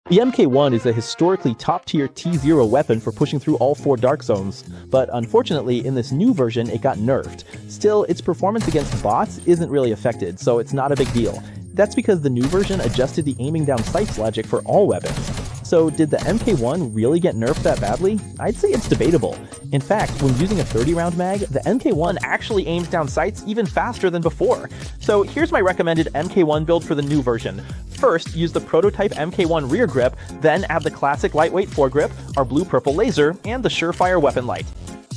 The MK1 is a historically top-tier T0 weapon for pushing through all 4 Dark Zones, but unfortunately in this new version it got nerfed. Still, its performance against bots isn't really affected, so it's not a big deal. That's because the new version adjusted the aiming down sights logic for all weapons. So did the MK1 really get nerfed that badly? I'd say it's debatable. In fact, when using a 30-round mag, the MK1 actually aims down sights even faster than before. So here's my recommended MK1 build for the new version. First, use the prototype MK1 rear grip, then add the classic lightweight foregrip, our blue-purple laser, and the Surefire weapon light.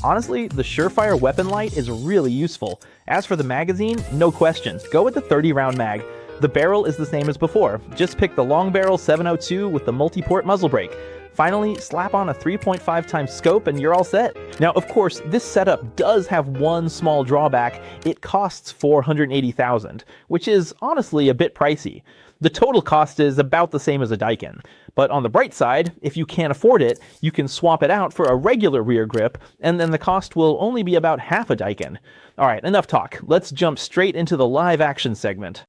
Honestly, the Surefire weapon light is really useful. As for the magazine, no question, go with the 30-round mag. The barrel is the same as before, just pick the long barrel 702 with the multi-port muzzle brake. Finally, slap on a 3.5x scope and you're all set. Now, of course, this setup does have one small drawback. It costs $480,000, which is honestly a bit pricey. The total cost is about the same as a Daikin. But on the bright side, if you can't afford it, you can swap it out for a regular rear grip, and then the cost will only be about half a Daikin. Alright, enough talk. Let's jump straight into the live action segment.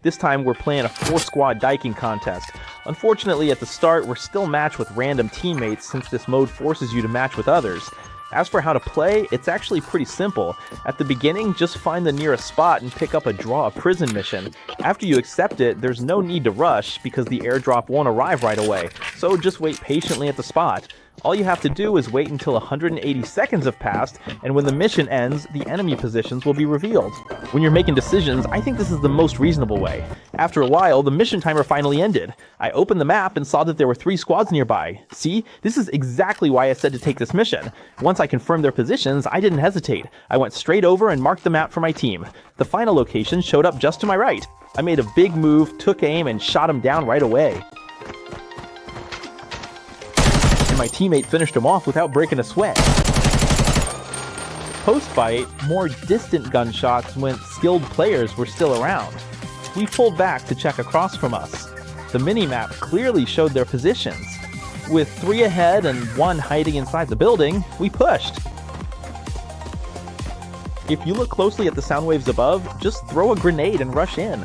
This time we're playing a 4-squad Daikin contest. Unfortunately, at the start, we're still matched with random teammates since this mode forces you to match with others. As for how to play, it's actually pretty simple. At the beginning, just find the nearest spot and pick up a Draw a Prison mission. After you accept it, there's no need to rush because the airdrop won't arrive right away, so just wait patiently at the spot. All you have to do is wait until 180 seconds have passed, and when the mission ends, the enemy positions will be revealed. When you're making decisions, I think this is the most reasonable way. After a while, the mission timer finally ended. I opened the map and saw that there were 3 squads nearby. See? This is exactly why I said to take this mission. Once I confirmed their positions, I didn't hesitate. I went straight over and marked the map for my team. The final location showed up just to my right. I made a big move, took aim, and shot him down right away. My teammate finished him off without breaking a sweat. Post-fight, more distant gunshots when skilled players were still around. We pulled back to check across from us. The minimap clearly showed their positions. With 3 ahead and 1 hiding inside the building, we pushed. If you look closely at the sound waves above, just throw a grenade and rush in.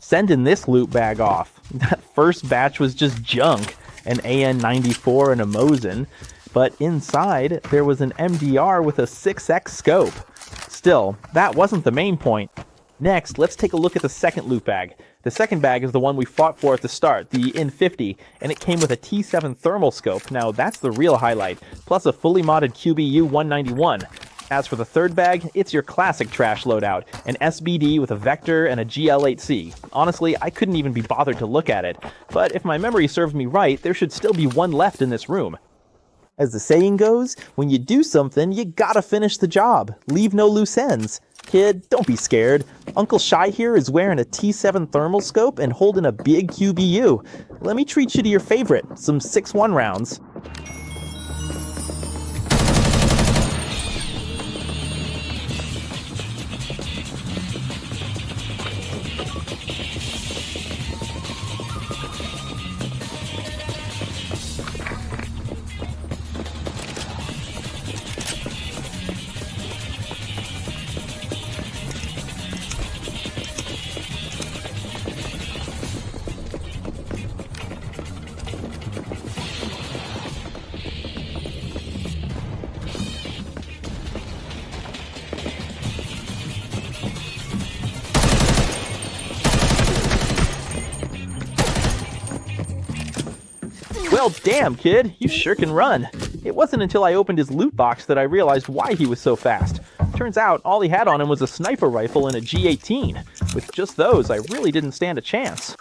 Sending this loot bag off. That first batch was just junk, an AN-94 and a Mosin, but inside there was an MDR with a 6x scope. Still, that wasn't the main point. Next, let's take a look at the second loot bag. The second bag is the one we fought for at the start, the IN-50, and it came with a T7 thermal scope. Now that's the real highlight, plus a fully modded QBU-191. As for the third bag, it's your classic trash loadout, an SBD with a Vector and a GL8C. Honestly, I couldn't even be bothered to look at it, but if my memory serves me right, there should still be one left in this room. As the saying goes, when you do something, you gotta finish the job. Leave no loose ends. Kid, don't be scared. Uncle Shy here is wearing a T7 thermal scope and holding a big QBU. Let me treat you to your favorite, some 6.1 rounds. Well, damn, kid, you sure can run. It wasn't until I opened his loot box that I realized why he was so fast. Turns out, all he had on him was a sniper rifle and a G18. With just those, I really didn't stand a chance.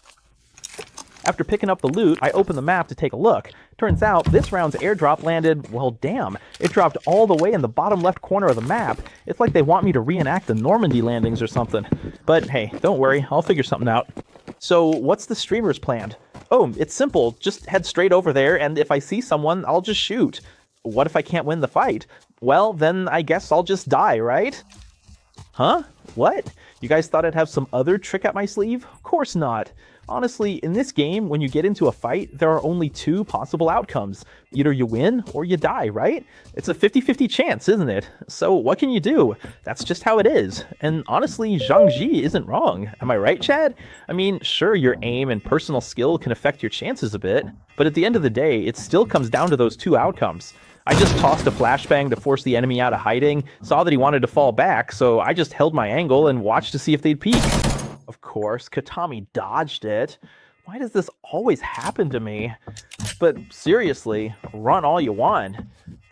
After picking up the loot, I opened the map to take a look. Turns out, this round's airdrop landed, well damn, it dropped all the way in the bottom left corner of the map. It's like they want me to reenact the Normandy landings or something. But hey, don't worry, I'll figure something out. So, what's the streamer's plan? Oh, it's simple. Just head straight over there, and if I see someone, I'll just shoot. What if I can't win the fight? Well, then I guess I'll just die, right? Huh? What? You guys thought I'd have some other trick up my sleeve? Of course not. Honestly, in this game, when you get into a fight, there are only two possible outcomes. Either you win or you die, right? It's a 50-50 chance, isn't it? So what can you do? That's just how it is. And honestly, Zhang Ji isn't wrong. Am I right, Chad? I mean, sure, your aim and personal skill can affect your chances a bit, but at the end of the day, it still comes down to those two outcomes. I just tossed a flashbang to force the enemy out of hiding, saw that he wanted to fall back, so I just held my angle and watched to see if they'd peek. Of course, Katami dodged it. Why does this always happen to me? But seriously, run all you want.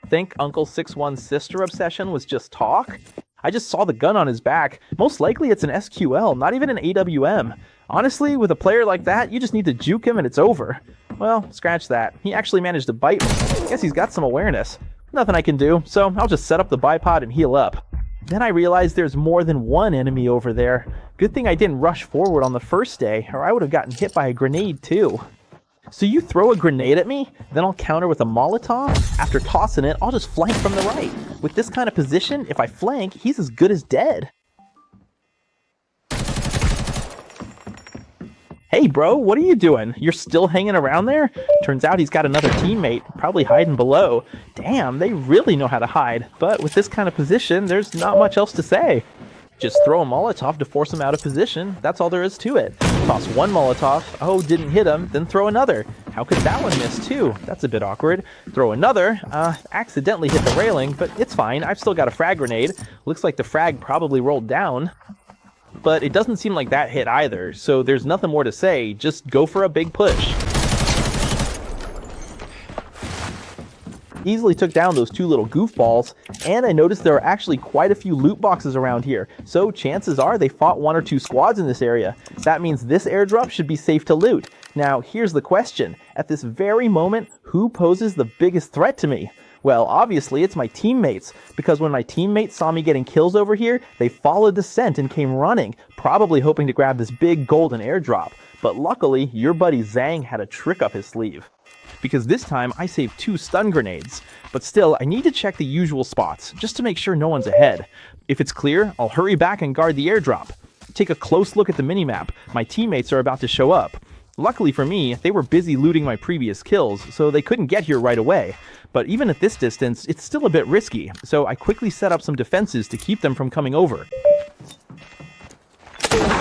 Think Uncle 6'1's sister obsession was just talk? I just saw the gun on his back. Most likely it's an SQL, not even an AWM. Honestly, with a player like that, you just need to juke him and it's over. Well, scratch that. He actually managed to bite me. Guess he's got some awareness. Nothing I can do, so I'll just set up the bipod and heal up. Then I realized there's more than one enemy over there. Good thing I didn't rush forward on the first day, or I would have gotten hit by a grenade too. So you throw a grenade at me, then I'll counter with a Molotov? After tossing it, I'll just flank from the right. With this kind of position, if I flank, he's as good as dead. Hey bro, what are you doing? You're still hanging around there? Turns out he's got another teammate, probably hiding below. Damn, they really know how to hide. But with this kind of position, there's not much else to say. Just throw a Molotov to force him out of position. That's all there is to it. Toss one Molotov. Oh, didn't hit him. Then throw another. How could that one miss too? That's a bit awkward. Throw another. Accidentally hit the railing, but it's fine. I've still got a frag grenade. Looks like the frag probably rolled down. But it doesn't seem like that hit either, so there's nothing more to say. Just go for a big push. Easily took down those two little goofballs, and I noticed there are actually quite a few loot boxes around here, so chances are they fought one or two squads in this area. That means this airdrop should be safe to loot. Now, here's the question. At this very moment, who poses the biggest threat to me? Well, obviously it's my teammates, because when my teammates saw me getting kills over here, they followed the scent and came running, probably hoping to grab this big golden airdrop. But luckily, your buddy Zhang had a trick up his sleeve. Because this time I saved 2 stun grenades. But still, I need to check the usual spots, just to make sure no one's ahead. If it's clear, I'll hurry back and guard the airdrop. Take a close look at the minimap. My teammates are about to show up. Luckily for me, they were busy looting my previous kills, so they couldn't get here right away. But even at this distance, it's still a bit risky, so I quickly set up some defenses to keep them from coming over.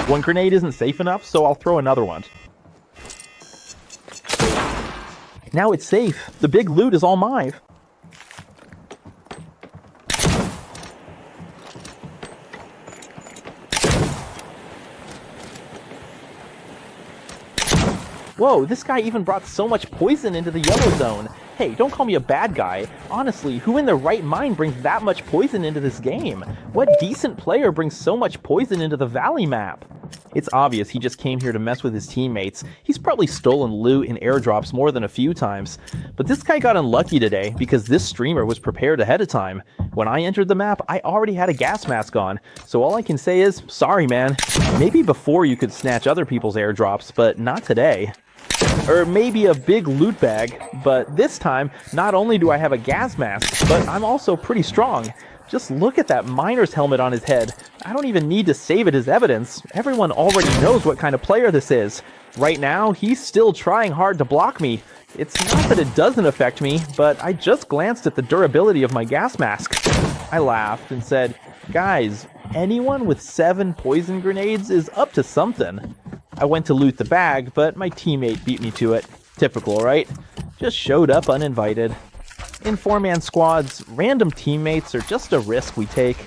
One grenade isn't safe enough, so I'll throw another one. Now it's safe. The big loot is all mine. Whoa, this guy even brought so much poison into the yellow zone. Hey, don't call me a bad guy. Honestly, who in their right mind brings that much poison into this game? What decent player brings so much poison into the Valley map? It's obvious he just came here to mess with his teammates. He's probably stolen loot in airdrops more than a few times. But this guy got unlucky today because this streamer was prepared ahead of time. When I entered the map, I already had a gas mask on. So all I can say is, sorry man. Maybe before you could snatch other people's airdrops, but not today. Or maybe a big loot bag, but this time, not only do I have a gas mask, but I'm also pretty strong. Just look at that miner's helmet on his head. I don't even need to save it as evidence. Everyone already knows what kind of player this is. Right now, he's still trying hard to block me. It's not that it doesn't affect me, but I just glanced at the durability of my gas mask. I laughed and said, guys, anyone with 7 poison grenades is up to something. I went to loot the bag, but my teammate beat me to it. Typical, right? Just showed up uninvited. In 4-man squads, random teammates are just a risk we take.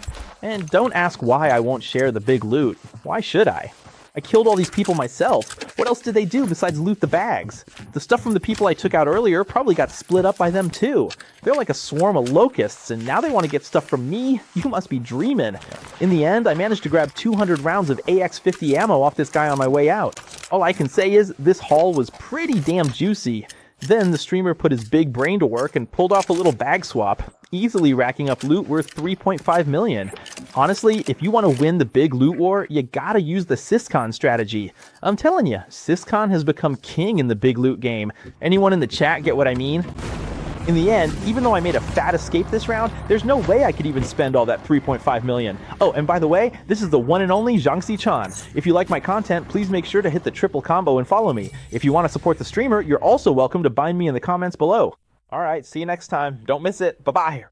And don't ask why I won't share the big loot. Why should I? I killed all these people myself. What else did they do besides loot the bags? The stuff from the people I took out earlier probably got split up by them too. They're like a swarm of locusts, and now they want to get stuff from me? You must be dreaming. In the end, I managed to grab 200 rounds of AX-50 ammo off this guy on my way out. All I can say is, this haul was pretty damn juicy. Then the streamer put his big brain to work and pulled off a little bag swap, easily racking up loot worth 3.5 million. Honestly, if you want to win the big loot war, you gotta use the Syscon strategy. I'm telling you, Syscon has become king in the big loot game. Anyone in the chat get what I mean? In the end, even though I made a fat escape this round, there's no way I could even spend all that 3.5 million. Oh, and by the way, this is the one and only Jiangxi-chan. If you like my content, please make sure to hit the triple combo and follow me. If you want to support the streamer, you're also welcome to bind me in the comments below. Alright, see you next time. Don't miss it. Bye-bye.